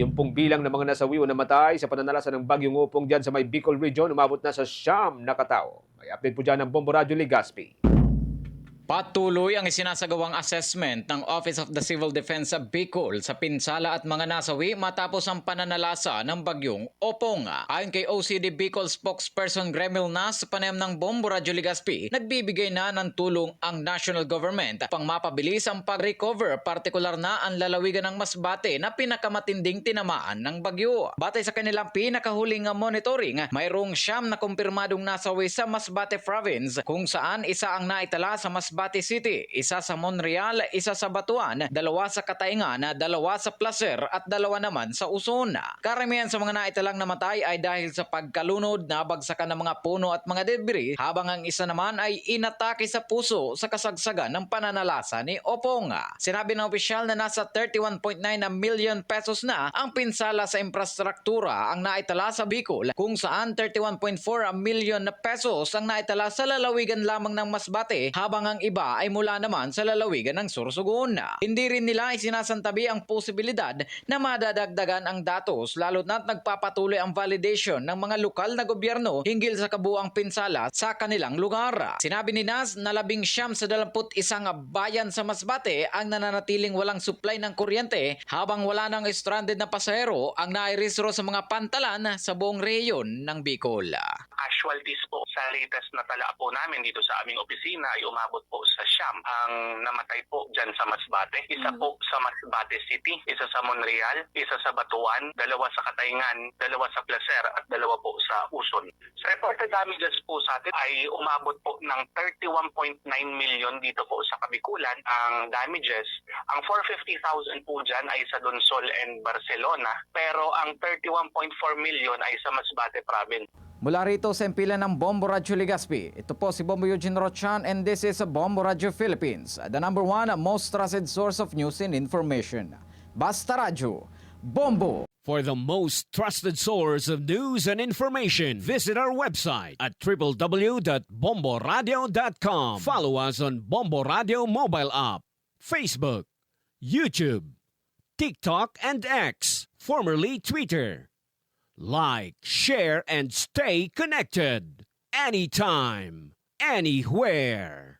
Yung pong bilang ng mga nasawi o namatay sa pananalasa ng bagyong Upong dyan sa may Bicol Region, umabot na sa 9 na katao. May update po dyan ng Bombo Radio Legazpi. Patuloy ang isinasagawang assessment ng Office of the Civil Defense sa Bicol sa pinsala at mga nasawi matapos ang pananalasa ng bagyong Opong. Ayon kay OCD Bicol spokesperson Gremil Nas, sa panayam ng Bombo Radio Legazpi, nagbibigay na ng tulong ang national government pang mapabilis ang pag-recover, partikular na ang lalawigan ng Masbate na pinakamatinding tinamaan ng bagyo. Batay sa kanilang pinakahuling monitoring, mayroong 9 na kumpirmadong nasawi sa Masbate Province, kung saan isa ang naitala sa Masbate City, isa sa Monreal, isa sa Batuan, 2 sa Katayngan, 2 sa Placer at 2 naman sa Uson. Karamihan sa mga naitalang namatay ay dahil sa pagkalunod, nabagsakan ng mga puno at mga debris, habang ang isa naman ay inatake sa puso sa kasagsagan ng pananalasa ni Opong. Sinabi ng opisyal na nasa 31.9 million pesos na ang pinsala sa infrastruktura ang naitala sa Bicol, kung saan 31.4 million pesos ang naitala sa lalawigan lamang ng Masbate, habang ang iba ay mula naman sa lalawigan ng Sorsogon. Hindi rin nila isinasantabi ang posibilidad na madadagdagan ang datos, lalo't na't nagpapatuloy ang validation ng mga lokal na gobyerno hinggil sa kabuang pinsala sa kanilang lugar. Sinabi ni Nas na 19 sa 21 bayan sa Masbate ang nananatiling walang supply ng kuryente, habang wala nang stranded na pasahero ang nairehistro sa mga pantalan sa buong rehiyon ng Bicol. Casualties po sa latest na tala po namin dito sa aming opisina ay umabot po sa 9 ang namatay po dyan sa Masbate. Isa po sa Masbate City, isa sa Monreal, isa sa Batuan, 2 sa Katayngan, 2 sa Placer at 2 po sa Uson. Sa reported damages po sa atin ay umabot po ng 31.9 million dito po sa Kabikulan ang damages. Ang 450,000 po dyan ay sa Donsol and Barcelona, pero ang 31.4 million ay sa Masbate Province. Mula rito sa empilan ng Bombo Radio Legazpi, ito po si Bombo Eugene Rochan, and this is Bombo Radio Philippines, the #1 most trusted source of news and information. Basta Radio, Bombo! For the most trusted source of news and information, visit our website at www.bomboradio.com. Follow us on Bombo Radio mobile app, Facebook, YouTube, TikTok, and X, formerly Twitter. Like, share, and stay connected. Anytime, anywhere.